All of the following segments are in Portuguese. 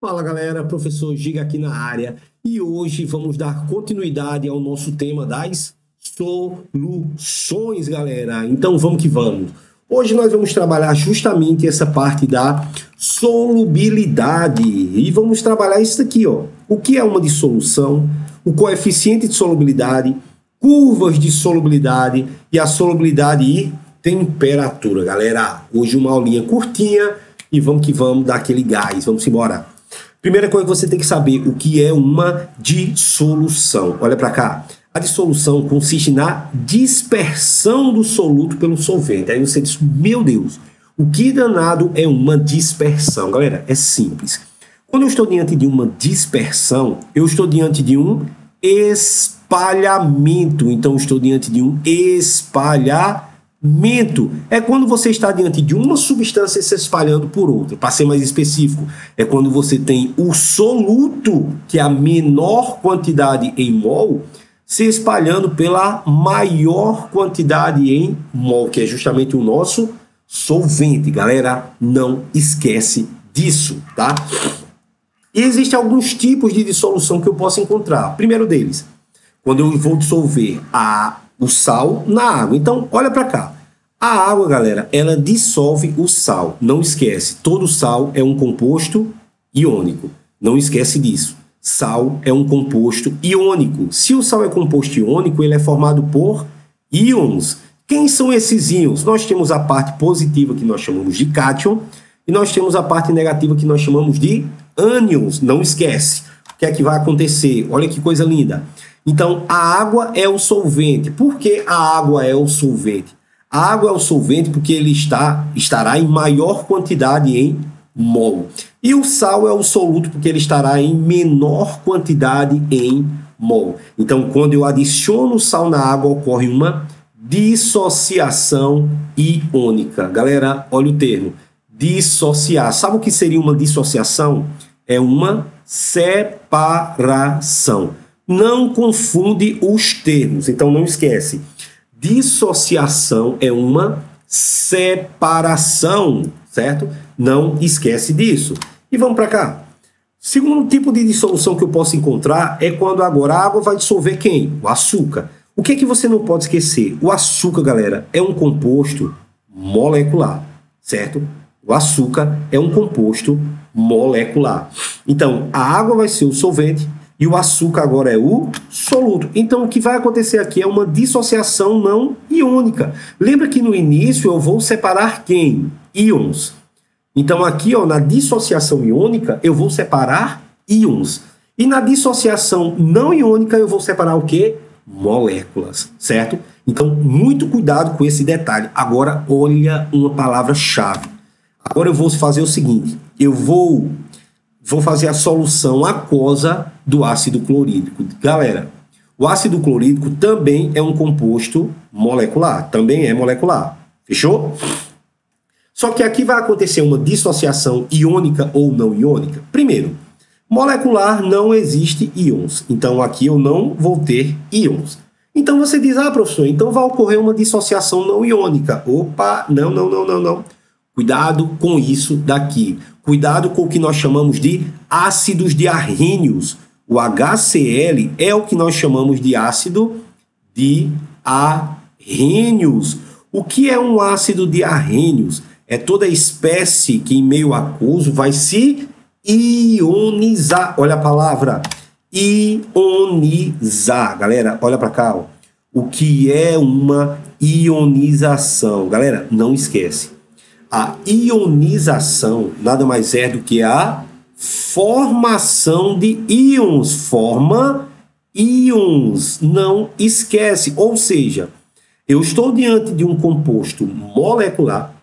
Fala galera, professor Giga aqui na área e hoje vamos dar continuidade ao nosso tema das soluções, galera. Então vamos que vamos. Hoje nós vamos trabalhar justamente essa parte da solubilidade e vamos trabalhar isso aqui, ó. O que é uma dissolução, o coeficiente de solubilidade, curvas de solubilidade e a solubilidade e temperatura, galera. Hoje uma aulinha curtinha e vamos que vamos dar aquele gás, vamos embora. Primeira coisa que você tem que saber o que é uma dissolução. Olha para cá. A dissolução consiste na dispersão do soluto pelo solvente. Aí você diz, meu Deus, o que danado é uma dispersão? Galera, é simples. Quando eu estou diante de uma dispersão, eu estou diante de um espalhamento. Então, eu estou diante de um espalhamento. É quando você está diante de uma substância se espalhando por outra. Para ser mais específico, é quando você tem o soluto, que é a menor quantidade em mol, se espalhando pela maior quantidade em mol, que é justamente o nosso solvente. Galera, não esquece disso, tá? E existem alguns tipos de dissolução que eu posso encontrar. Primeiro deles, quando eu vou dissolver o sal na água. Então, olha para cá. A água, galera, ela dissolve o sal. Não esquece, todo sal é um composto iônico. Não esquece disso. Sal é um composto iônico. Se o sal é composto iônico, ele é formado por íons. Quem são esses íons? Nós temos a parte positiva, que nós chamamos de cátion, e nós temos a parte negativa, que nós chamamos de ânions. Não esquece. O que é que vai acontecer? Olha que coisa linda. Então, a água é o solvente. Por que a água é o solvente? A água é o solvente porque ele estará em maior quantidade em mol. E o sal é o soluto porque ele estará em menor quantidade em mol. Então, quando eu adiciono sal na água, ocorre uma dissociação iônica. Galera, olha o termo. Dissociar. Sabe o que seria uma dissociação? É uma separação. Não confunde os termos, então não esquece. Dissociação é uma separação, certo? Não esquece disso. E vamos para cá. Segundo tipo de dissolução que eu posso encontrar é quando agora a água vai dissolver quem? O açúcar. O que é que você não pode esquecer? O açúcar, galera, é um composto molecular, certo? O açúcar é um composto molecular. Então, a água vai ser o solvente, e o açúcar agora é o soluto. Então, o que vai acontecer aqui é uma dissociação não iônica. Lembra que no início eu vou separar quem? Íons. Então, aqui, ó, na dissociação iônica, eu vou separar íons. E na dissociação não iônica, eu vou separar o quê? Moléculas, certo? Então, muito cuidado com esse detalhe. Agora, olha uma palavra-chave. Agora eu vou fazer o seguinte. Eu vou fazer a solução aquosa do ácido clorídrico. Galera, o ácido clorídrico também é um composto molecular. Também é molecular. Fechou? Só que aqui vai acontecer uma dissociação iônica ou não iônica. Primeiro, molecular não existe íons. Então, aqui eu não vou ter íons. Então, você diz, professor, então vai ocorrer uma dissociação não iônica. Opa, não. Cuidado com isso daqui. Cuidado com o que nós chamamos de ácidos diarrênios. O HCl é o que nós chamamos de ácido diarrênios. O que é um ácido diarrênios? É toda espécie que em meio aquoso vai se ionizar. Olha a palavra, ionizar. Galera, olha para cá. Ó. O que é uma ionização? Galera, não esquece. A ionização nada mais é do que a formação de íons. Forma íons. Não esquece. Ou seja, eu estou diante de um composto molecular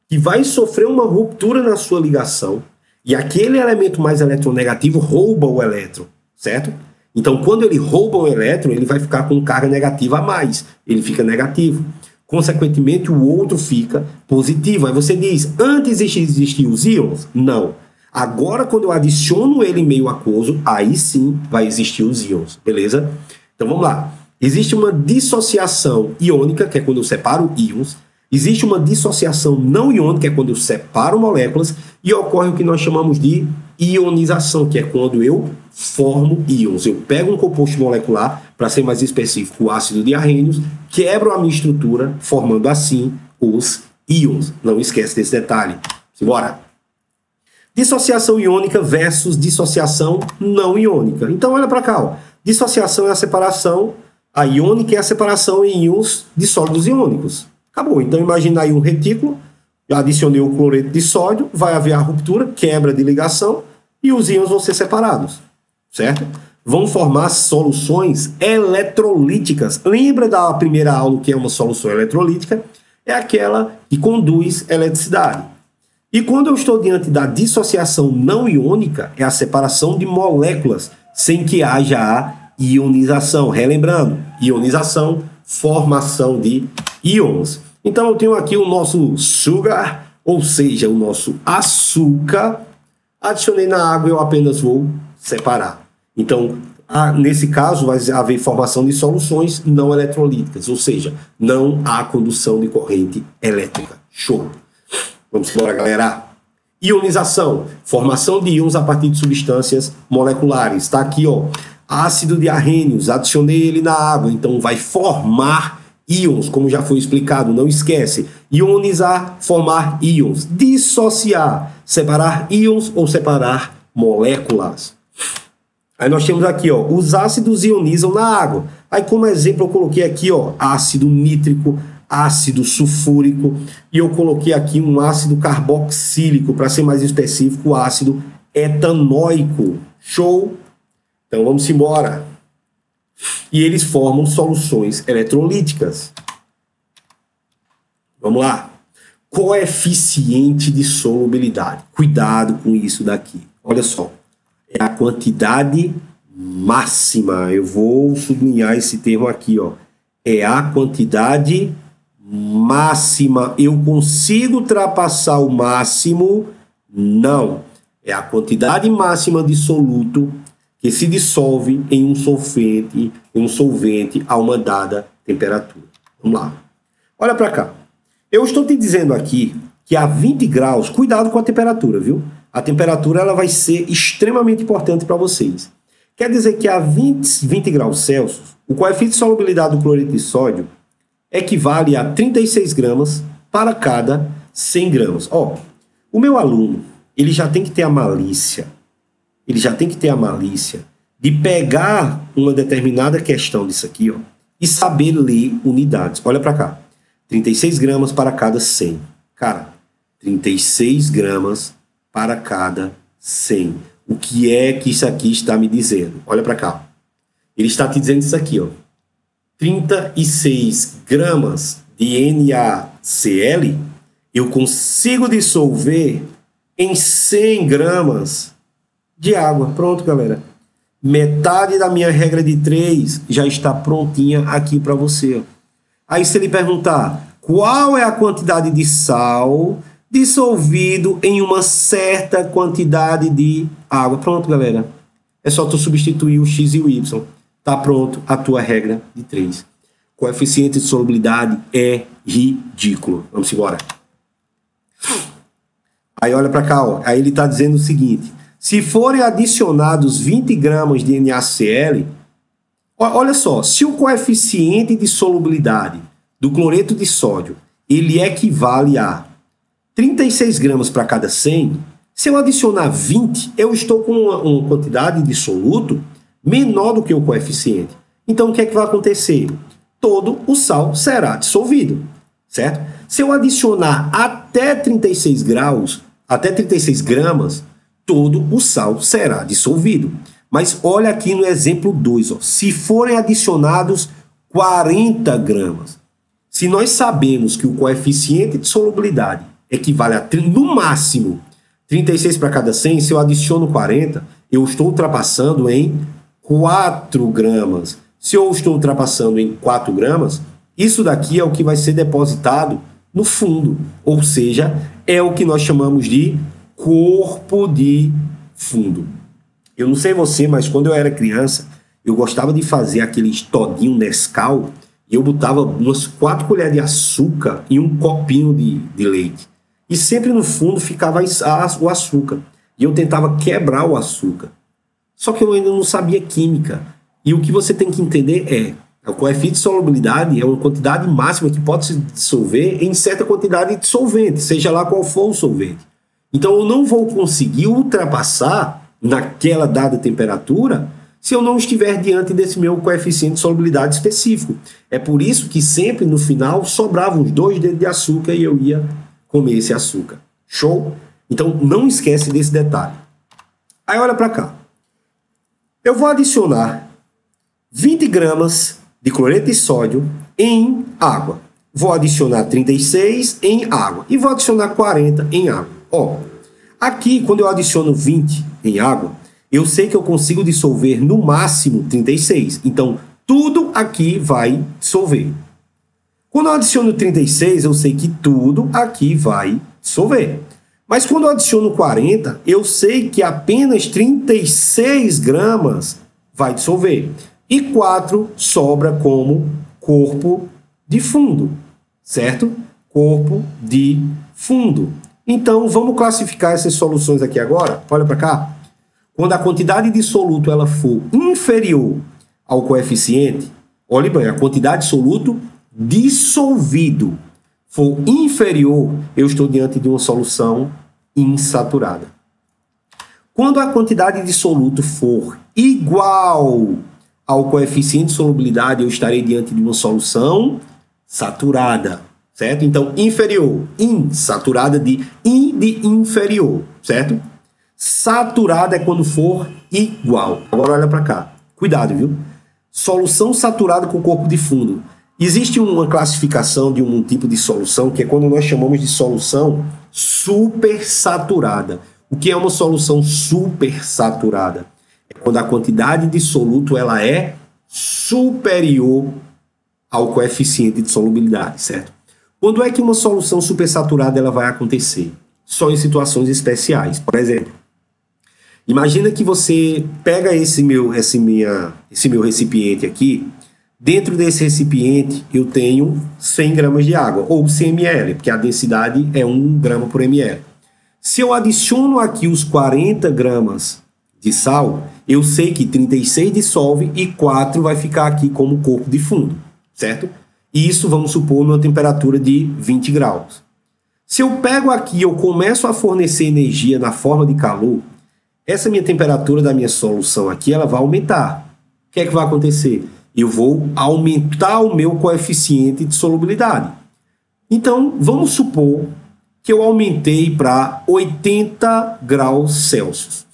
que vai sofrer uma ruptura na sua ligação e aquele elemento mais eletronegativo rouba o elétron, certo? Então, quando ele rouba o elétron, ele vai ficar com carga negativa a mais. Ele fica negativo. Consequentemente, o outro fica positivo. Aí você diz, antes existiam os íons? Não. Agora, quando eu adiciono ele em meio aquoso, aí sim vai existir os íons, beleza? Então, vamos lá. Existe uma dissociação iônica, que é quando eu separo íons. Existe uma dissociação não iônica, que é quando eu separo moléculas. E ocorre o que nós chamamos de ionização, que é quando eu formo íons. Eu pego um composto molecular, para ser mais específico, o ácido de arrênios, quebro a minha estrutura, formando assim os íons. Não esquece desse detalhe. Simbora! Dissociação iônica versus dissociação não iônica. Então, olha para cá. Ó. Dissociação é a separação, a iônica é a separação em íons de sólidos iônicos. Acabou. Então, imagina aí um retículo, adicionei o cloreto de sódio, vai haver a ruptura, quebra de ligação, e os íons vão ser separados, certo? Vão formar soluções eletrolíticas. Lembra da primeira aula que é uma solução eletrolítica? É aquela que conduz eletricidade. E quando eu estou diante da dissociação não iônica, é a separação de moléculas sem que haja a ionização. Relembrando, ionização, formação de íons. Então eu tenho aqui o nosso sugar, ou seja, o nosso açúcar. Adicionei na água, eu apenas vou separar. Então, nesse caso, vai haver formação de soluções não eletrolíticas, ou seja, não há condução de corrente elétrica. Show! Vamos embora, galera. Ionização, formação de íons a partir de substâncias moleculares. Está aqui, ó, ácido de arrênios, adicionei ele na água, então vai formar íons, como já foi explicado, não esquece. Ionizar, formar íons. Dissociar, separar íons ou separar moléculas. Aí nós temos aqui, ó, os ácidos ionizam na água. Aí como exemplo eu coloquei aqui, ó, ácido nítrico, ácido sulfúrico, e eu coloquei aqui um ácido carboxílico, para ser mais específico, o ácido etanóico. Show? Então vamos embora. E eles formam soluções eletrolíticas. Vamos lá. Coeficiente de solubilidade. Cuidado com isso daqui. Olha só. É a quantidade máxima. Eu vou sublinhar esse termo aqui, ó. É a quantidade máxima. Eu consigo ultrapassar o máximo? Não. É a quantidade máxima de soluto que se dissolve em um solvente a uma dada temperatura. Vamos lá. Olha para cá. Eu estou te dizendo aqui que a 20 graus, cuidado com a temperatura, viu? A temperatura ela vai ser extremamente importante para vocês. Quer dizer que a 20 graus Celsius, o coeficiente de solubilidade do cloreto de sódio equivale a 36 gramas para cada 100 gramas. Ó, o meu aluno, ele já tem que ter a malícia. Ele já tem que ter a malícia de pegar uma determinada questão disso aqui, ó, e saber ler unidades. Olha para cá. 36 gramas para cada 100. Cara, 36 gramas para cada 100. O que é que isso aqui está me dizendo? Olha para cá. Ele está te dizendo isso aqui, ó. 36 gramas de NaCl eu consigo dissolver em 100 gramas de água. Pronto, galera. Metade da minha regra de 3 já está prontinha aqui para você. Aí se ele perguntar qual é a quantidade de sal dissolvido em uma certa quantidade de água. Pronto, galera. É só tu substituir o x e o y. Tá pronto a tua regra de 3. Coeficiente de solubilidade é ridículo. Vamos embora. Aí olha para cá, ó. Aí ele está dizendo o seguinte. Se forem adicionados 20 gramas de NaCl, olha só, se o coeficiente de solubilidade do cloreto de sódio ele equivale a 36 gramas para cada 100, se eu adicionar 20, eu estou com uma quantidade de soluto menor do que o coeficiente. Então, o que é que vai acontecer? Todo o sal será dissolvido, certo? Se eu adicionar até 36 graus, até 36 gramas, todo o sal será dissolvido. Mas olha aqui no exemplo 2, ó, se forem adicionados 40 gramas. Se nós sabemos que o coeficiente de solubilidade equivale a, no máximo, 36 para cada 100, se eu adiciono 40, eu estou ultrapassando em 4 gramas. Se eu estou ultrapassando em 4 gramas, isso daqui é o que vai ser depositado no fundo. Ou seja, é o que nós chamamos de corpo de fundo. Eu não sei você, mas quando eu era criança, eu gostava de fazer aqueles todinho Nescau e eu botava umas 4 colheres de açúcar e um copinho de leite. E sempre no fundo ficava o açúcar. e eu tentava quebrar o açúcar. Só que eu ainda não sabia química. E o que você tem que entender é o coeficiente de solubilidade é uma quantidade máxima que pode se dissolver em certa quantidade de solvente, seja lá qual for o solvente. Então eu não vou conseguir ultrapassar naquela dada temperatura se eu não estiver diante desse meu coeficiente de solubilidade específico. É por isso que sempre no final sobravam uns 2 dedos de açúcar e eu ia comer esse açúcar. Show? Então não esquece desse detalhe. Aí olha para cá. Eu vou adicionar 20 gramas de cloreto de sódio em água. Vou adicionar 36 em água e vou adicionar 40 em água. Ó, aqui quando eu adiciono 20 em água, eu sei que eu consigo dissolver no máximo 36. Então, tudo aqui vai dissolver. Quando eu adiciono 36, eu sei que tudo aqui vai dissolver. Mas quando eu adiciono 40, eu sei que apenas 36 gramas vai dissolver. E 4 sobra como corpo de fundo, certo? Corpo de fundo. Então, vamos classificar essas soluções aqui agora. Olha para cá. Quando a quantidade de soluto ela for inferior ao coeficiente, olhe bem, a quantidade de soluto dissolvido for inferior, eu estou diante de uma solução insaturada. Quando a quantidade de soluto for igual ao coeficiente de solubilidade, eu estarei diante de uma solução saturada, certo? Então, inferior, insaturada de inferior, certo? Saturada é quando for igual. Agora olha para cá. Cuidado, viu? Solução saturada com corpo de fundo. Existe uma classificação de um tipo de solução que é quando nós chamamos de solução supersaturada. O que é uma solução supersaturada? É quando a quantidade de soluto ela é superior ao coeficiente de solubilidade, certo? Quando é que uma solução supersaturada ela vai acontecer? Só em situações especiais. Por exemplo, imagina que você pega esse meu recipiente aqui. Dentro desse recipiente eu tenho 100 gramas de água, ou 100 ml, porque a densidade é 1 grama por ml. Se eu adiciono aqui os 40 gramas de sal, eu sei que 36 dissolve e 4 vai ficar aqui como corpo de fundo, certo? E isso vamos supor numa temperatura de 20 graus. Se eu pego aqui e eu começo a fornecer energia na forma de calor, essa minha temperatura da minha solução aqui ela vai aumentar. O que é que vai acontecer? Eu vou aumentar o meu coeficiente de solubilidade. Então, vamos supor que eu aumentei para 80 graus Celsius.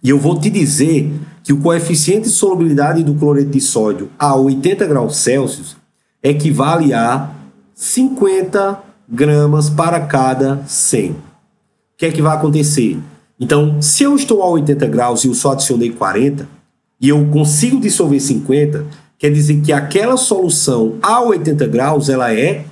E eu vou te dizer que o coeficiente de solubilidade do cloreto de sódio a 80 graus Celsius equivale a 50 gramas para cada 100. O que é que vai acontecer? Então, se eu estou a 80 graus e eu só adicionei 40, e eu consigo dissolver 50, quer dizer que aquela solução a 80 graus ela é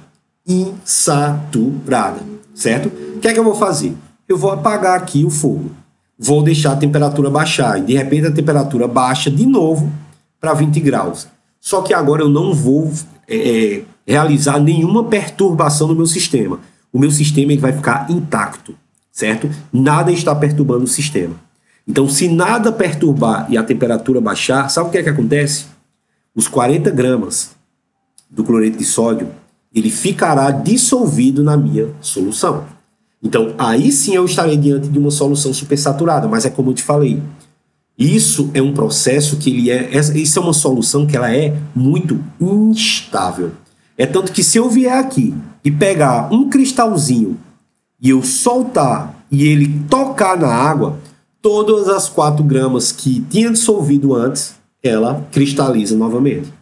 insaturada, certo? O que é que eu vou fazer? Eu vou apagar aqui o fogo. Vou deixar a temperatura baixar. E de repente a temperatura baixa de novo para 20 graus. Só que agora eu não vou realizar nenhuma perturbação no meu sistema. O meu sistema ele vai ficar intacto, certo? Nada está perturbando o sistema. Então, se nada perturbar e a temperatura baixar, sabe o que é que acontece? Os 40 gramas do cloreto de sódio, ele ficará dissolvido na minha solução. Então, aí sim eu estarei diante de uma solução supersaturada, mas é como eu te falei. Isso é um processo que isso é uma solução que ela é muito instável. É tanto que se eu vier aqui e pegar um cristalzinho e eu soltar e ele tocar na água, todas as 4 gramas que tinha dissolvido antes, ela cristaliza novamente.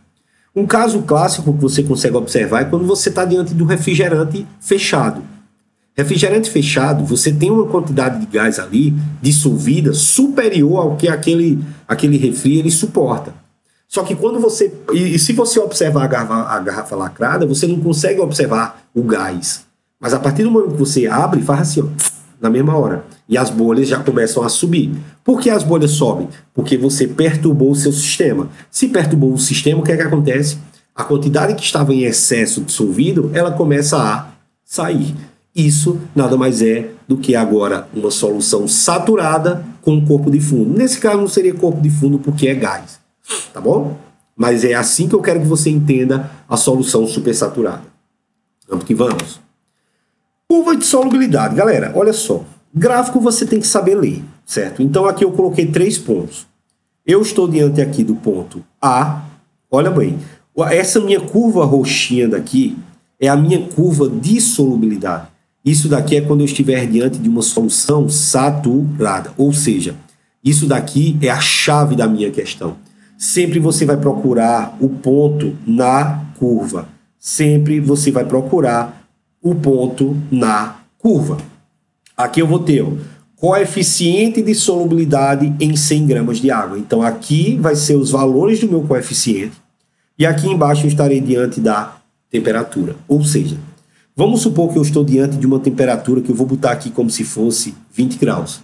Um caso clássico que você consegue observar é quando você está diante do refrigerante fechado. Refrigerante fechado, você tem uma quantidade de gás ali dissolvida superior ao que aquele refri ele suporta. Só que quando você... E se você observar a garrafa lacrada, você não consegue observar o gás. Mas a partir do momento que você abre, faz assim, ó, na mesma hora. E as bolhas já começam a subir. Por que as bolhas sobem? Porque você perturbou o seu sistema. Se perturbou o sistema, o que é que acontece? A quantidade que estava em excesso dissolvido, ela começa a sair. Isso nada mais é do que agora uma solução saturada com corpo de fundo. Nesse caso não seria corpo de fundo porque é gás, tá bom? Mas é assim que eu quero que você entenda a solução supersaturada. Vamos que vamos. Curva de solubilidade. Galera, olha só. Gráfico você tem que saber ler, certo? Então aqui eu coloquei 3 pontos. Eu estou diante aqui do ponto A. Olha bem, essa minha curva roxinha daqui é a minha curva de solubilidade. Isso daqui é quando eu estiver diante de uma solução saturada. Ou seja, isso daqui é a chave da minha questão. Sempre você vai procurar o ponto na curva. Sempre você vai procurar o ponto na curva. Aqui eu vou ter o coeficiente de solubilidade em 100 gramas de água. Então aqui vai ser os valores do meu coeficiente. E aqui embaixo eu estarei diante da temperatura. Ou seja, vamos supor que eu estou diante de uma temperatura que eu vou botar aqui como se fosse 20 graus.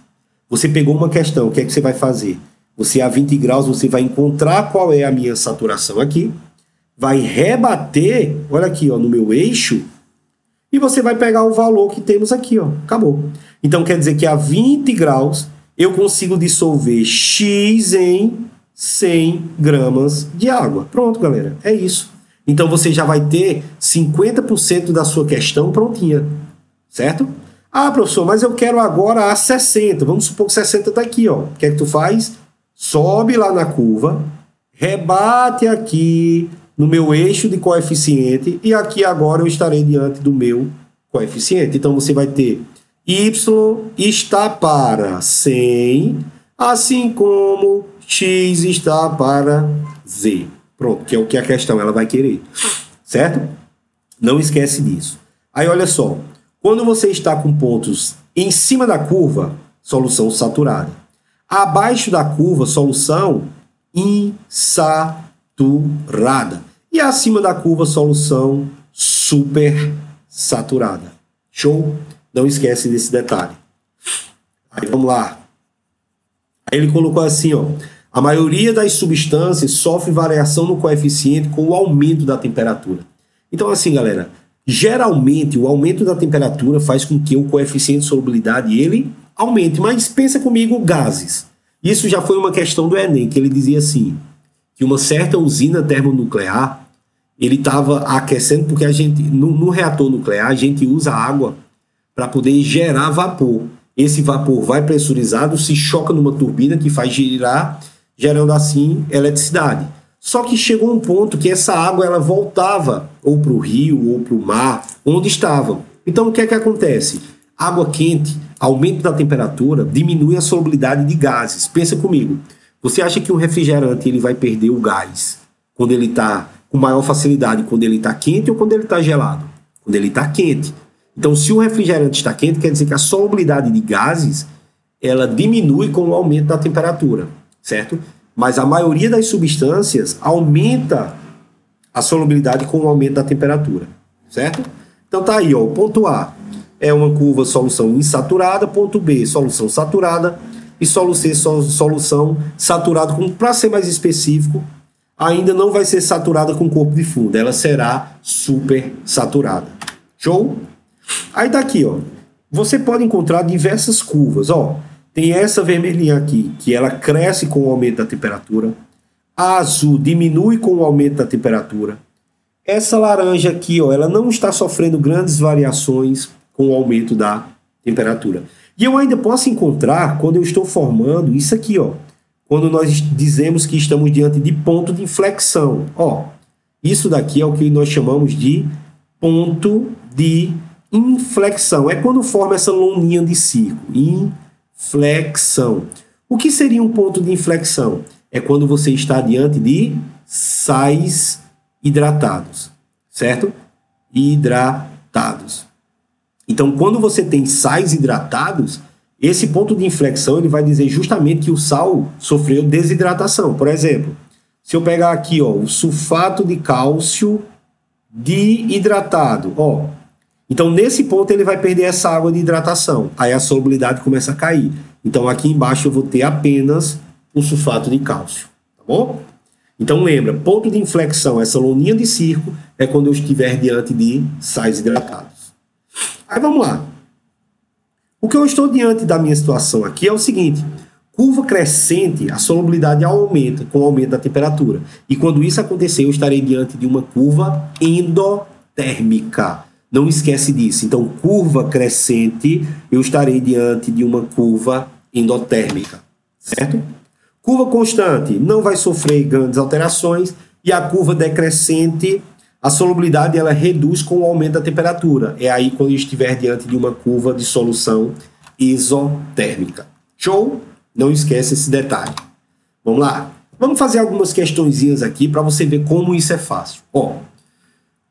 Você pegou uma questão, o que é que você vai fazer? Você a 20 graus, você vai encontrar qual é a minha saturação aqui, vai rebater, olha aqui, ó, no meu eixo, e você vai pegar o valor que temos aqui, ó, acabou. Então quer dizer que a 20 graus eu consigo dissolver X em 100 gramas de água. Pronto, galera, é isso. Então você já vai ter 50% da sua questão prontinha, certo? Ah, professor, mas eu quero agora a 60. Vamos supor que 60 está aqui, ó. O que é que tu faz? Sobe lá na curva, rebate aqui no meu eixo de coeficiente e aqui agora eu estarei diante do meu coeficiente. Então você vai ter Y está para 100, assim como X está para Z. Pronto, que é o que a questão ela vai querer, certo? Não esquece disso. Aí olha só, quando você está com pontos em cima da curva, solução saturada. Abaixo da curva, solução insaturada. E acima da curva, solução supersaturada. Show? Não esquece desse detalhe. Aí vamos lá. Aí ele colocou assim, ó. A maioria das substâncias sofre variação no coeficiente com o aumento da temperatura. Então assim, galera, geralmente o aumento da temperatura faz com que o coeficiente de solubilidade ele aumente. Mas pensa comigo, gases. Isso já foi uma questão do Enem, que ele dizia assim, que uma certa usina termonuclear, ele estava aquecendo, porque a gente, no reator nuclear, a gente usa água para poder gerar vapor. Esse vapor vai pressurizado, se choca numa turbina que faz girar, gerando assim eletricidade. Só que chegou um ponto que essa água ela voltava ou para o rio ou para o mar, onde estava. Então o que é que acontece? Água quente, aumento da temperatura, diminui a solubilidade de gases. Pensa comigo, você acha que um refrigerante ele vai perder o gás quando ele está com maior facilidade, quando ele está quente ou quando ele está gelado? Quando ele está quente. Então se o refrigerante está quente, quer dizer que a solubilidade de gases ela diminui com o aumento da temperatura, certo? Mas a maioria das substâncias aumenta a solubilidade com o aumento da temperatura, certo? Então tá aí, ó, o ponto A é uma curva solução insaturada, ponto B, solução saturada, e solução C, solução saturada, para ser mais específico, ainda não vai ser saturada com corpo de fundo, ela será super saturada. Show? Aí tá aqui, ó, você pode encontrar diversas curvas, ó, tem essa vermelhinha aqui, que ela cresce com o aumento da temperatura, a azul diminui com o aumento da temperatura, essa laranja aqui, ó, ela não está sofrendo grandes variações com o aumento da temperatura. E eu ainda posso encontrar, quando eu estou formando, isso aqui, ó, quando nós dizemos que estamos diante de ponto de inflexão. Ó, isso daqui é o que nós chamamos de ponto de inflexão. É quando forma essa loninha de círculo. Inflexão. O que seria um ponto de inflexão? É quando você está diante de sais hidratados, certo? Hidratados. Então, quando você tem sais hidratados, esse ponto de inflexão ele vai dizer justamente que o sal sofreu desidratação. Por exemplo, se eu pegar aqui, ó, o sulfato de cálcio dihidratado, ó, então nesse ponto ele vai perder essa água de hidratação. Aí a solubilidade começa a cair. Então aqui embaixo eu vou ter apenas o sulfato de cálcio, tá bom? Então lembra, ponto de inflexão, essa loninha de círculo, é quando eu estiver diante de sais hidratados. Aí vamos lá. O que eu estou diante da minha situação aqui é o seguinte: curva crescente, a solubilidade aumenta com o aumento da temperatura. E quando isso acontecer, eu estarei diante de uma curva endotérmica. Não esquece disso. Então, curva crescente, eu estarei diante de uma curva endotérmica, certo? Curva constante não vai sofrer grandes alterações, e a curva decrescente, a solubilidade ela reduz com o aumento da temperatura. É aí quando eu estiver diante de uma curva de solução isotérmica. Show? Não esquece esse detalhe. Vamos lá? Vamos fazer algumas questõezinhas aqui para você ver como isso é fácil. Ó,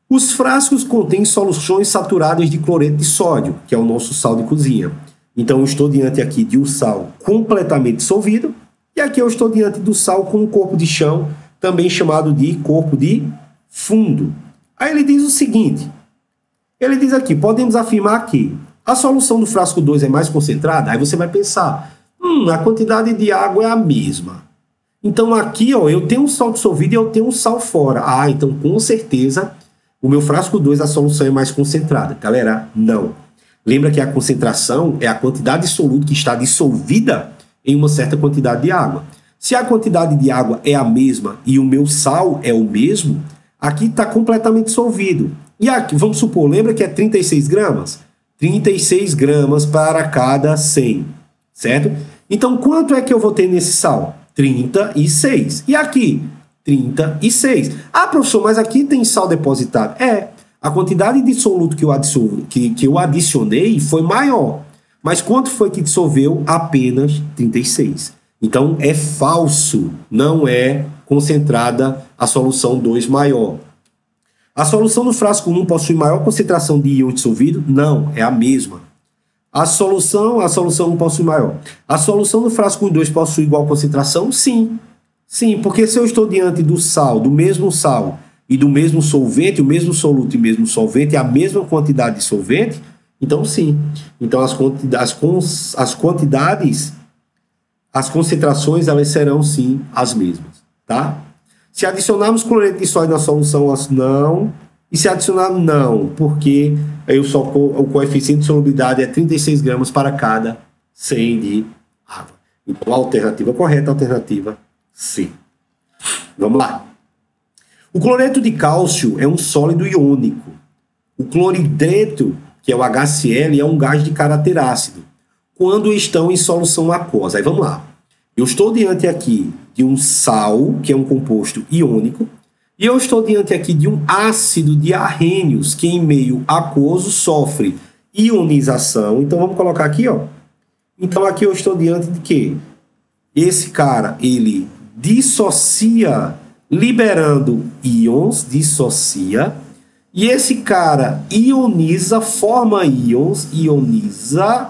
os frascos contêm soluções saturadas de cloreto de sódio, que é o nosso sal de cozinha. Então, eu estou diante aqui de um sal completamente dissolvido, e aqui eu estou diante do sal com um corpo de chão, também chamado de corpo de fundo. Aí ele diz o seguinte, ele diz aqui, podemos afirmar que a solução do frasco 2 é mais concentrada? Aí você vai pensar, a quantidade de água é a mesma. Então aqui, ó, eu tenho um sal dissolvido e eu tenho um sal fora. Ah, então com certeza o meu frasco 2 a solução é mais concentrada. Galera, não. Lembra que a concentração é a quantidade de soluto que está dissolvida em uma certa quantidade de água. Se a quantidade de água é a mesma e o meu sal é o mesmo, aqui está completamente dissolvido. E aqui, vamos supor, lembra que é 36 gramas? 36 gramas para cada 100, certo? Então, quanto é que eu vou ter nesse sal? 36. E aqui? 36. Ah, professor, mas aqui tem sal depositado. É, a quantidade de soluto que eu adicionei foi maior. Mas quanto foi que dissolveu? Apenas 36. Então, é falso, não é concentrada a solução 2 maior. A solução do frasco 1 possui maior concentração de íon dissolvido? Não, é a mesma. A solução 1 possui maior. A solução do frasco 1 e 2 possui igual concentração? Sim. Sim, porque se eu estou diante do sal, do mesmo sal e do mesmo solvente, o mesmo soluto e o mesmo solvente, a mesma quantidade de solvente, então sim. Então as quantidades, as concentrações, elas serão sim as mesmas, tá? Se adicionarmos cloreto de sódio na solução, não. E se adicionar, não, porque o coeficiente de solubilidade é 36 gramas para cada 100 de água. Então a alternativa correta é a alternativa C. Vamos lá. O cloreto de cálcio é um sólido iônico. O cloridreto, que é o HCl, é um gás de caráter ácido, quando estão em solução aquosa. Aí vamos lá. Eu estou diante aqui de um sal, que é um composto iônico, e eu estou diante aqui de um ácido de arrênios, que em meio aquoso sofre ionização. Então vamos colocar aqui, ó. Então aqui eu estou diante de quê? Esse cara, ele dissocia, liberando íons, dissocia, e esse cara ioniza, forma íons, ioniza,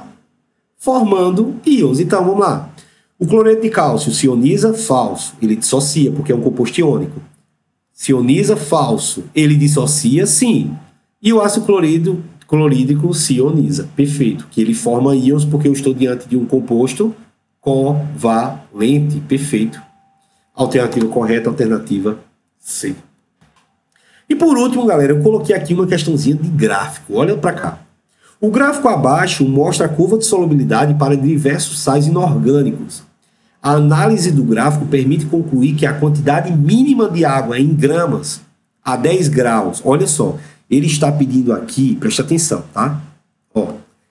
formando íons. Então vamos lá. O cloreto de cálcio se ioniza, falso. Ele dissocia, porque é um composto iônico. Se ioniza, falso. Ele dissocia, sim. E o ácido clorídrico se ioniza. Perfeito. Que ele forma íons porque eu estou diante de um composto covalente. Perfeito. Alternativa correta, alternativa C. E por último, galera, eu coloquei aqui uma questãozinha de gráfico. Olha para cá. O gráfico abaixo mostra a curva de solubilidade para diversos sais inorgânicos. A análise do gráfico permite concluir que a quantidade mínima de água em gramas a 10 graus, olha só, ele está pedindo aqui, presta atenção, tá? Ó,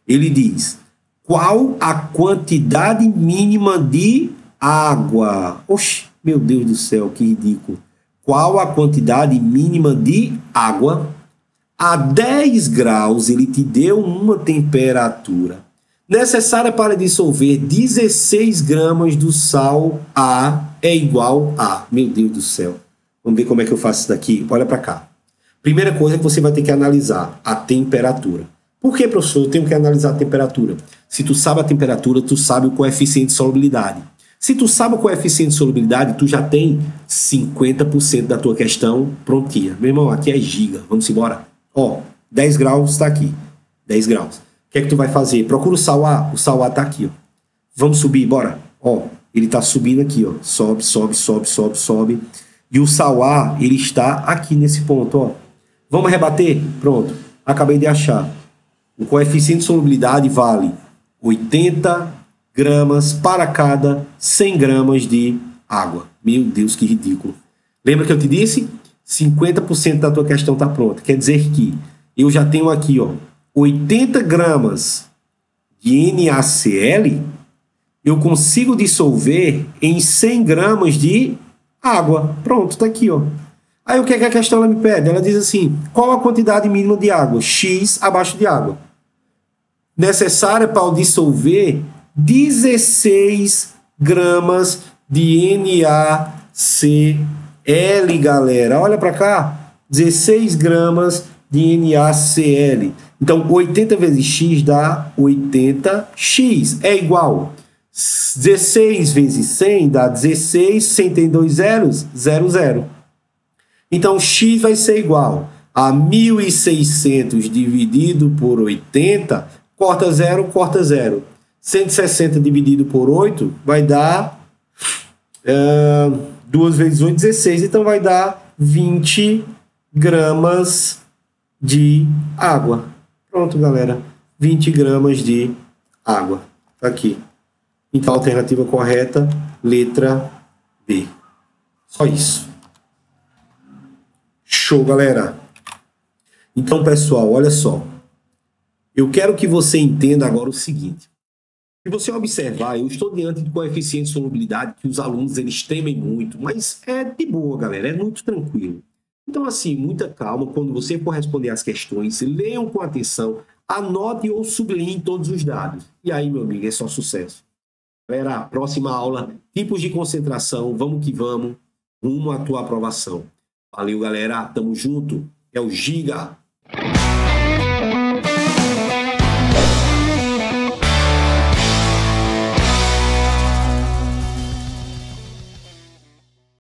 ele diz, qual a quantidade mínima de água? Oxe, meu Deus do céu, que ridículo. Qual a quantidade mínima de água? A 10 graus, ele te deu uma temperatura necessária para dissolver 16 gramas do sal A é igual a... Meu Deus do céu. Vamos ver como é que eu faço isso daqui. Olha para cá. Primeira coisa que você vai ter que analisar, a temperatura. Por que, professor, eu tenho que analisar a temperatura? Se tu sabe a temperatura, tu sabe o coeficiente de solubilidade. Se tu sabe o coeficiente de solubilidade, tu já tem 50% da tua questão prontinha. Meu irmão, aqui é giga. Vamos embora. Ó, 10 graus está aqui. 10 graus. O que é que tu vai fazer? Procura o sal A. O sal A está aqui, ó. Vamos subir, bora. Ó, ele está subindo aqui, ó. Sobe, sobe, sobe, sobe, sobe. E o sal A, ele está aqui nesse ponto, ó. Vamos rebater? Pronto. Acabei de achar. O coeficiente de solubilidade vale 80 gramas para cada 100 gramas de água. Meu Deus, que ridículo. Lembra que eu te disse? 50% da tua questão está pronta. Quer dizer que eu já tenho aqui, ó, 80 gramas de NaCl, eu consigo dissolver em 100 gramas de água. Pronto, está aqui, ó. Aí o que é que a questão ela me pede? Ela diz assim, qual a quantidade mínima de água? X abaixo de água. Necessária para dissolver 16 gramas de NaCl, galera. Olha para cá, 16 gramas de NaCl. Então, 80 vezes X dá 80X. É igual 16 vezes 100 dá 16, 100 tem 2 zeros, 00. Então, X vai ser igual a 1.600 dividido por 80, corta 0, corta 0. 160 dividido por 8 vai dar 2 vezes 8, 16. Então, vai dar 20 gramas de água. Pronto, galera. 20 gramas de água. Tá aqui. Então, a alternativa correta, letra B. Só isso. Show, galera. Então, pessoal, olha só. Eu quero que você entenda agora o seguinte. Se você observar, eu estou diante de coeficiente de solubilidade que os alunos eles temem muito, mas é de boa, galera, é muito tranquilo. Então, assim, muita calma, quando você for responder as questões, leiam com atenção, anote ou sublinhe todos os dados. E aí, meu amigo, é só sucesso. Galera, próxima aula, tipos de concentração, vamos que vamos, rumo à tua aprovação. Valeu, galera, tamo junto, é o Giga.